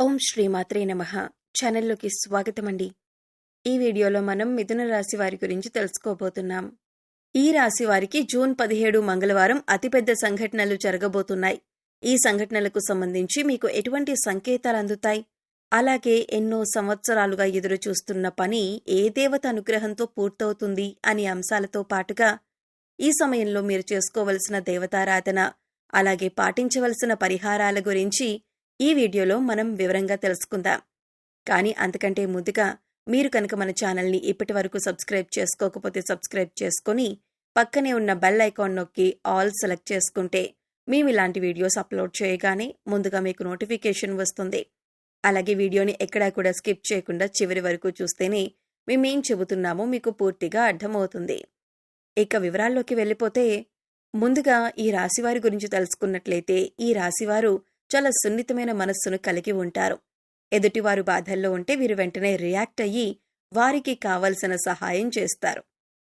ఓం శ్రీమాత్రే నమః. ఛానల్లోకి స్వాగతమండి. ఈ వీడియోలో మనం మిథున రాశి వారి గురించి తెలుసుకోబోతున్నాం. ఈ రాశి వారికి జూన్ 17 మంగళవారం అతిపెద్ద సంఘటనలు జరగబోతున్నాయి. ఈ సంఘటనలకు సంబంధించి మీకు ఎటువంటి సంకేతాలు అందుతాయి? అలాగే ఎన్నో సంవత్సరాలుగా ఎదురు చూస్తున్న పని ఏ దేవత అనుగ్రహంతో పూర్తవుతుంది అనే అంశాలతో పాటుగా ఈ సమయంలో మీరు చేసుకోవలసిన దేవతారాధన, అలాగే పాటించవలసిన పరిహారాల గురించి ఈ వీడియోలో మనం వివరంగా తెలుసుకుందాం. కానీ అంతకంటే ముందుగా మీరు కనుక మన ఛానల్ని ఇప్పటి వరకు సబ్స్క్రైబ్ చేసుకోకపోతే సబ్స్క్రైబ్ చేసుకొని పక్కనే ఉన్న బెల్ ఐకాన్ నొక్కి ఆల్ సెలెక్ట్ చేసుకుంటే మేము ఇలాంటి వీడియోస్ అప్లోడ్ చేయగానే ముందుగా మీకు నోటిఫికేషన్ వస్తుంది. అలాగే వీడియోని ఎక్కడా కూడా స్కిప్ చేయకుండా చివరి వరకు చూస్తేనే మేమేం చెబుతున్నామో మీకు పూర్తిగా అర్థమవుతుంది. ఇక వివరాల్లోకి వెళ్ళిపోతే ముందుగా ఈ రాశివారి గురించి తెలుసుకున్నట్లయితే ఈ రాశివారు చాలా సున్నితమైన మనస్సును కలిగి ఉంటారు. ఎదుటివారు బాధల్లో ఉంటే వీరు వెంటనే రియాక్ట్ అయ్యి వారికి కావలసిన సహాయం చేస్తారు.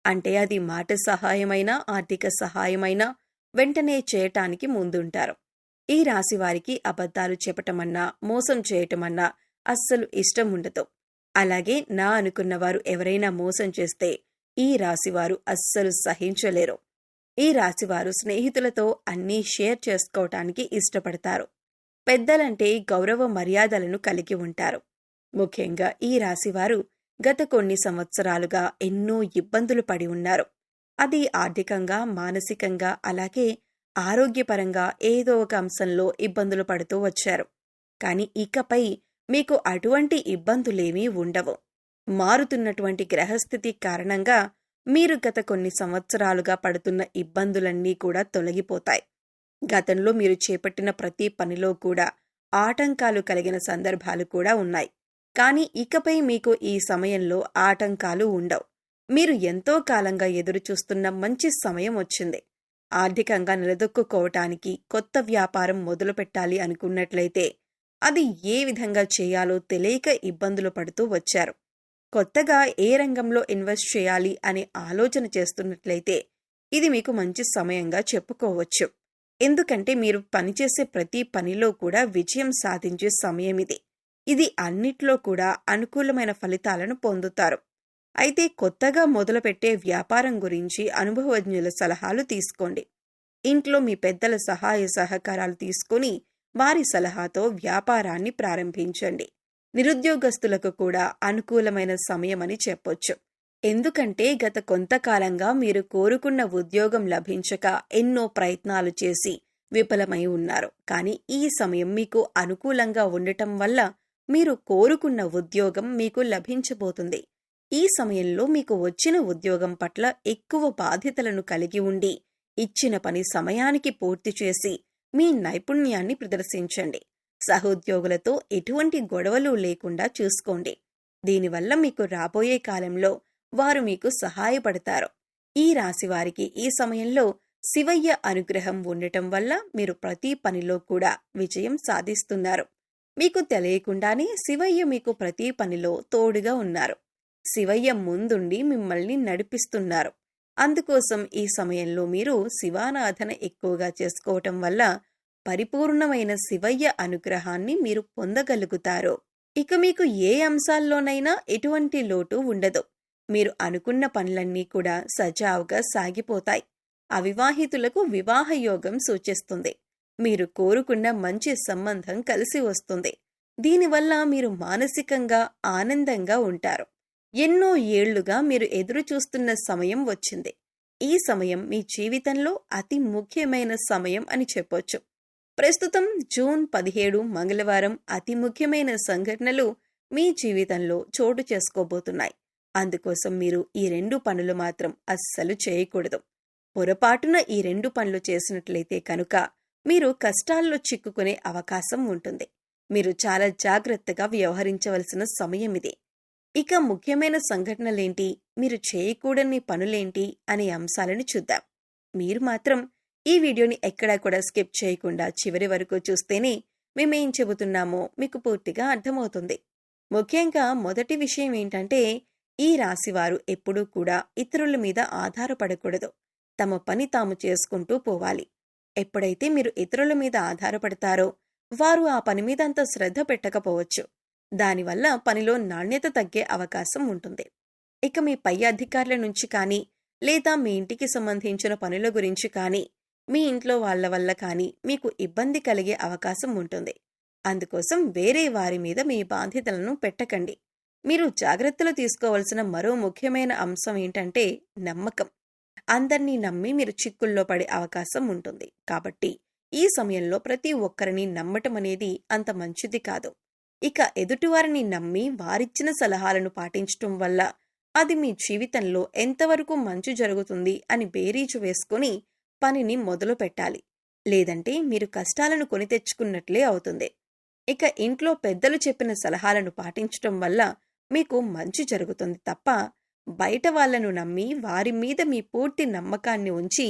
అంటే అది మాట సహాయమైనా, ఆర్థిక సహాయమైనా వెంటనే చేయటానికి ముందుంటారు. ఈ రాశి వారికి అబద్ధాలు చెప్పటమన్నా, మోసం చేయటమన్నా అస్సలు ఇష్టం ఉండదు. అలాగే నా అనుకున్నవారు ఎవరైనా మోసం చేస్తే ఈ రాశివారు అస్సలు సహించలేరు. ఈ రాశివారు స్నేహితులతో అన్నీ షేర్ చేసుకోవటానికి ఇష్టపడతారు. పెద్దలంటే గౌరవ మర్యాదలను కలిగి ఉంటారు. ముఖ్యంగా ఈ రాశివారు గత కొన్ని సంవత్సరాలుగా ఎన్నో ఇబ్బందులు పడి ఉన్నారు. అది ఆర్థికంగా, మానసికంగా, అలాగే ఆరోగ్యపరంగా ఏదో ఒక అంశంలో ఇబ్బందులు పడుతూ వచ్చారు. కానీ ఇకపై మీకు అటువంటి ఇబ్బందులేమీ ఉండవు. మారుతున్నటువంటి గ్రహస్థితి కారణంగా మీరు గత కొన్ని సంవత్సరాలుగా పడుతున్న ఇబ్బందులన్నీ కూడా తొలగిపోతాయి. గతంలో మీరు చేపట్టిన ప్రతి పనిలో కూడా ఆటంకాలు కలిగిన సందర్భాలు కూడా ఉన్నాయి. కానీ ఇకపై మీకు ఈ సమయంలో ఆటంకాలు ఉండవు. మీరు ఎంతో కాలంగా ఎదురుచూస్తున్న మంచి సమయం వచ్చింది. ఆర్థికంగా నిలదొక్కుకోవటానికి కొత్త వ్యాపారం మొదలుపెట్టాలి అనుకున్నట్లయితే అది ఏ విధంగా చేయాలో తెలియక ఇబ్బందులు పడుతూ వచ్చారు. కొత్తగా ఏ రంగంలో ఇన్వెస్ట్ చేయాలి అనే ఆలోచన చేస్తున్నట్లయితే ఇది మీకు మంచి సమయంగా చెప్పుకోవచ్చు. ఎందుకంటే మీరు పనిచేసే ప్రతి పనిలో కూడా విజయం సాధించే సమయం ఇది. ఇది అన్నిట్లో కూడా అనుకూలమైన ఫలితాలను పొందుతారు. అయితే కొత్తగా మొదలుపెట్టే వ్యాపారం గురించి అనుభవజ్ఞుల సలహాలు తీసుకోండి. ఇంట్లో మీ పెద్దల సహాయ సహకారాలు తీసుకుని వారి సలహాతో వ్యాపారాన్ని ప్రారంభించండి. నిరుద్యోగస్తులకు కూడా అనుకూలమైన సమయమని చెప్పొచ్చు. ఎందుకంటే గత కొంతకాలంగా మీరు కోరుకున్న ఉద్యోగం లభించక ఎన్నో ప్రయత్నాలు చేసి విఫలమై ఉన్నారు. కానీ ఈ సమయం మీకు అనుకూలంగా ఉండటం వల్ల మీరు కోరుకున్న ఉద్యోగం మీకు లభించబోతుంది. ఈ సమయంలో మీకు వచ్చిన ఉద్యోగం పట్ల ఎక్కువ బాధ్యతలను కలిగి ఉండి ఇచ్చిన పని సమయానికి పూర్తి చేసి మీ నైపుణ్యాన్ని ప్రదర్శించండి. సహోద్యోగులతో ఎటువంటి గొడవలు లేకుండా చూసుకోండి. దీనివల్ల మీకు రాబోయే కాలంలో వారు మీకు సహాయపడతారు. ఈ రాశివారికి ఈ సమయంలో శివయ్య అనుగ్రహం ఉండటం వల్ల మీరు ప్రతి పనిలో కూడా విజయం సాధిస్తున్నారు. మీకు తెలియకుండానే శివయ్య మీకు ప్రతి పనిలో తోడుగా ఉన్నారు. శివయ్య ముందుండి మిమ్మల్ని నడిపిస్తున్నారు. అందుకోసం ఈ సమయంలో మీరు శివారాధన ఎక్కువగా చేసుకోవటం వల్ల పరిపూర్ణమైన శివయ్య అనుగ్రహాన్ని మీరు పొందగలుగుతారు. ఇక మీకు ఏ అంశాల్లోనైనా ఎటువంటి లోటు ఉండదు. మీరు అనుకున్న పనులన్నీ కూడా సజావుగా సాగిపోతాయి. అవివాహితులకు వివాహ యోగం సూచిస్తుంది. మీరు కోరుకున్న మంచి సంబంధం కలిసి వస్తుంది. దీనివల్ల మీరు మానసికంగా ఆనందంగా ఉంటారు. ఎన్నో ఏళ్లుగా మీరు ఎదురు చూస్తున్న సమయం వచ్చింది. ఈ సమయం మీ జీవితంలో అతి ముఖ్యమైన సమయం అని చెప్పొచ్చు. ప్రస్తుతం జూన్ 17 మంగళవారం అతి ముఖ్యమైన సంఘటనలు మీ జీవితంలో చోటు చేసుకోబోతున్నాయి. అందుకోసం మీరు ఈ 2 పనులు మాత్రం అస్సలు చేయకూడదు. పొరపాటున ఈ 2 పనులు చేసినట్లయితే కనుక మీరు కష్టాల్లో చిక్కుకునే అవకాశం ఉంటుంది. మీరు చాలా జాగ్రత్తగా వ్యవహరించవలసిన సమయం ఇది. ఇక ముఖ్యమైన సంఘటనలేంటి, మీరు చేయకూడని పనులేంటి అనే అంశాలను చూద్దాం. మీరు మాత్రం ఈ వీడియోని ఎక్కడా కూడా స్కిప్ చేయకుండా చివరి వరకు చూస్తేనే మేమేం చెబుతున్నామో మీకు పూర్తిగా అర్థమవుతుంది. ముఖ్యంగా మొదటి విషయం ఏంటంటే ఈ రాశివారు ఎప్పుడూ కూడా ఇతరుల మీద ఆధారపడకూడదు. తమ పని తాము చేసుకుంటూ పోవాలి. ఎప్పుడైతే మీరు ఇతరుల మీద ఆధారపడతారో వారు ఆ పని మీద అంత శ్రద్ధ పెట్టకపోవచ్చు. దానివల్ల పనిలో నాణ్యత తగ్గే అవకాశం ఉంటుంది. ఇక మీ పై అధికారుల నుంచి కానీ, లేదా మీ ఇంటికి సంబంధించిన పనుల గురించి కానీ, మీ ఇంట్లో వాళ్ళ వల్ల కానీ మీకు ఇబ్బంది కలిగే అవకాశం ఉంటుంది. అందుకోసం వేరే వారి మీద మీ బాధ్యతలను పెట్టకండి. మీరు జాగ్రత్తలు తీసుకోవాల్సిన మరో ముఖ్యమైన అంశం ఏంటంటే నమ్మకం. అందర్నీ నమ్మి మీరు చిక్కుల్లో పడే అవకాశం ఉంటుంది. కాబట్టి ఈ సమయంలో ప్రతి ఒక్కరిని నమ్మటం అనేది అంత మంచిది కాదు. ఇక ఎదుటివారిని నమ్మి వారిచ్చిన సలహాలను పాటించటం వల్ల అది మీ జీవితంలో ఎంతవరకు మంచి జరుగుతుంది అని బేరీజు వేసుకుని పనిని మొదలు పెట్టాలి. లేదంటే మీరు కష్టాలను కొని తెచ్చుకున్నట్లే అవుతుంది. ఇక ఇంట్లో పెద్దలు చెప్పిన సలహాలను పాటించటం వల్ల మీకు మంచి జరుగుతుంది తప్ప బయట వాళ్లను నమ్మి వారి మీద మీ పూర్తి నమ్మకాన్ని ఉంచి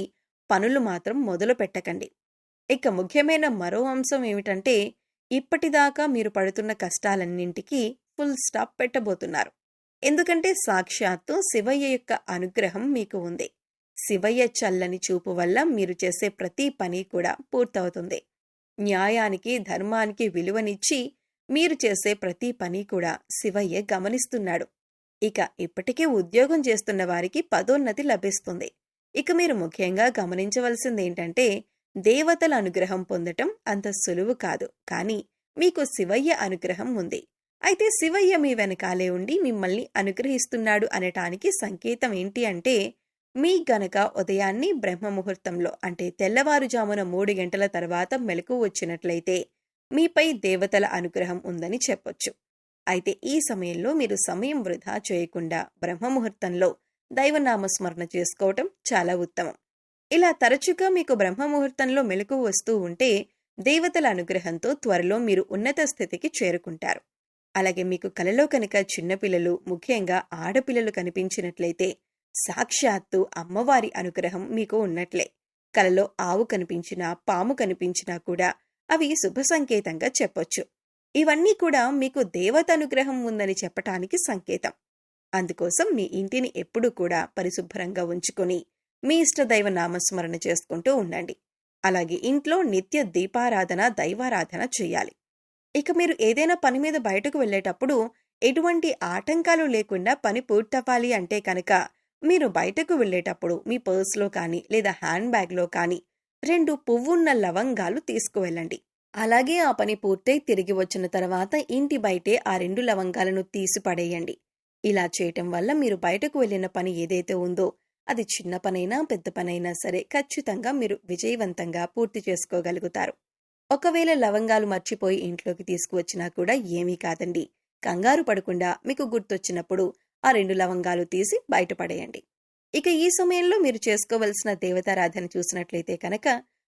పనులు మాత్రం మొదలు పెట్టకండి. ఇక ముఖ్యమైన మరో అంశం ఏమిటంటే ఇప్పటిదాకా మీరు పడుతున్న కష్టాలన్నింటికీ ఫుల్ స్టాప్ పెట్టబోతున్నారు. ఎందుకంటే సాక్షాత్తు శివయ్య యొక్క అనుగ్రహం మీకు ఉంది. శివయ్య చల్లని చూపు వల్ల మీరు చేసే ప్రతి పని కూడా పూర్తవుతుంది. న్యాయానికి ధర్మానికి విలువనిచ్చి మీరు చేసే ప్రతి పని కూడా శివయ్య గమనిస్తున్నాడు. ఇక ఇప్పటికే ఉద్యోగం చేస్తున్న వారికి పదోన్నతి లభిస్తుంది. ఇక మీరు ముఖ్యంగా గమనించవలసిందేంటంటే దేవతల అనుగ్రహం పొందటం అంత సులువు కాదు. కానీ మీకు శివయ్య అనుగ్రహం ఉంది. అయితే శివయ్య మీ వెనకాలే ఉండి మిమ్మల్ని అనుగ్రహిస్తున్నాడు అనటానికి సంకేతం ఏంటి అంటే మీ గనక ఉదయాన్ని బ్రహ్మముహూర్తంలో అంటే తెల్లవారుజామున 3 గంటల తర్వాత మెలకువ వచ్చినట్లయితే మీపై దేవతల అనుగ్రహం ఉందని చెప్పొచ్చు. అయితే ఈ సమయంలో మీరు సమయం వృధా చేయకుండా బ్రహ్మముహూర్తంలో దైవనామస్మరణ చేసుకోవటం చాలా ఉత్తమం. ఇలా తరచుగా మీకు బ్రహ్మముహూర్తంలో మెలకువ వస్తూ ఉంటే దేవతల అనుగ్రహంతో త్వరలో మీరు ఉన్నత స్థితికి చేరుకుంటారు. అలాగే మీకు కలలో కనుక చిన్నపిల్లలు ముఖ్యంగా ఆడపిల్లలు కనిపించినట్లయితే సాక్షాత్తు అమ్మవారి అనుగ్రహం మీకు ఉన్నట్లే. కలలో ఆవు కనిపించినా పాము కనిపించినా కూడా అవి శుభ సంకేతంగా చెప్పొచ్చు. ఇవన్నీ కూడా మీకు దేవత అనుగ్రహం ఉందని చెప్పటానికి సంకేతం. అందుకోసం మీ ఇంటిని ఎప్పుడూ కూడా పరిశుభ్రంగా ఉంచుకొని మీ ఇష్టదైవ నామస్మరణ చేసుకుంటూ ఉండండి. అలాగే ఇంట్లో నిత్య దీపారాధన దైవారాధన చేయాలి. ఇక మీరు ఏదైనా పని మీద బయటకు వెళ్లేటప్పుడు ఎటువంటి ఆటంకాలు లేకుండా పని పూర్తవ్వాలి అంటే కనుక మీరు బయటకు వెళ్లేటప్పుడు మీ పర్స్లో కానీ లేదా హ్యాండ్ బ్యాగ్లో కానీ 2 పువ్వున్న లవంగాలు తీసుకువెళ్ళండి. అలాగే ఆ పని పూర్తయి తిరిగి వచ్చిన తర్వాత ఇంటి బయటే ఆ 2 లవంగాలను తీసి పడేయండి. ఇలా చేయటం వల్ల మీరు బయటకు వెళ్లిన పని ఏదైతే ఉందో అది చిన్న పనైనా పెద్ద పనైనా సరే ఖచ్చితంగా మీరు విజయవంతంగా పూర్తి చేసుకోగలుగుతారు. ఒకవేళ లవంగాలు మర్చిపోయి ఇంట్లోకి తీసుకువచ్చినా కూడా ఏమీ కాదండి. కంగారు పడకుండా మీకు గుర్తొచ్చినప్పుడు ఆ 2 లవంగాలు తీసి బయటపడేయండి. ఇక ఈ సమయంలో మీరు చేసుకోవలసిన దేవతారాధన చూసినట్లయితే కనుక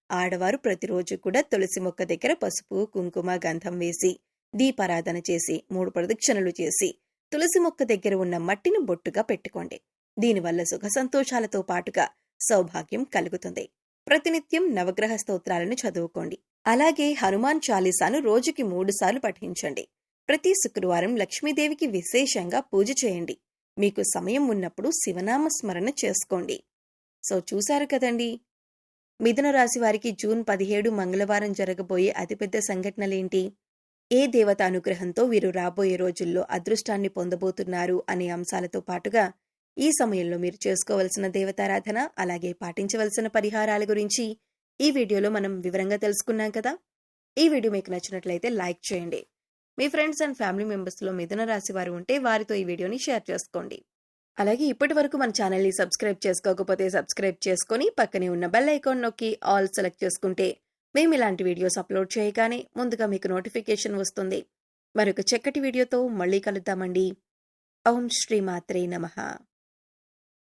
ఆడవారు ప్రతిరోజు కూడా తులసి మొక్క దగ్గర పసుపు కుంకుమ గంధం వేసి దీపారాధన చేసి 3 ప్రదక్షిణలు చేసి తులసి మొక్క దగ్గర ఉన్న మట్టిని బొట్టుగా పెట్టుకోండి. దీనివల్ల సుఖ సంతోషాలతో పాటుగా సౌభాగ్యం కలుగుతుంది. ప్రతినిత్యం నవగ్రహ స్తోత్రాలను చదువుకోండి. అలాగే హనుమాన్ చాలీసాను రోజుకి 3 సార్లు పఠించండి. ప్రతి శుక్రవారం లక్ష్మీదేవికి విశేషంగా పూజ చేయండి. మీకు సమయం ఉన్నప్పుడు శివనామ స్మరణ చేసుకోండి. సో చూశారు కదండి, మిథున రాశి వారికి జూన్ 17 మంగళవారం జరగబోయే అతిపెద్ద సంఘటనలేంటి, ఏ దేవత అనుగ్రహంతో వీరు రాబోయే రోజుల్లో అదృష్టాన్ని పొందబోతున్నారు అనే అంశాలతో పాటుగా ఈ సమయంలో మీరు చేసుకోవలసిన దేవతారాధన అలాగే పాటించవలసిన పరిహారాల గురించి ఈ వీడియోలో మనం వివరంగా తెలుసుకున్నాం కదా. ఈ వీడియో మీకు నచ్చినట్లయితే లైక్ చేయండి. మీ ఫ్రెండ్స్ అండ్ ఫ్యామిలీ మెంబర్స్లో మిథున రాశి వారు ఉంటే వారితో ఈ వీడియోని షేర్ చేసుకోండి. అలాగే ఇప్పటి వరకు మన ఛానల్ని సబ్స్క్రైబ్ చేసుకోకపోతే సబ్స్క్రైబ్ చేసుకొని పక్కనే ఉన్న బెల్ ఐకాన్ నొక్కి ఆల్ సెలెక్ట్ చేసుకుంటే మేము ఇలాంటి వీడియోస్ అప్లోడ్ చేయగానే ముందుగా మీకు నోటిఫికేషన్ వస్తుంది. మరొక చక్కటి వీడియోతో మళ్ళీ కలుద్దామండి. ఓం శ్రీ మాత్రే నమః.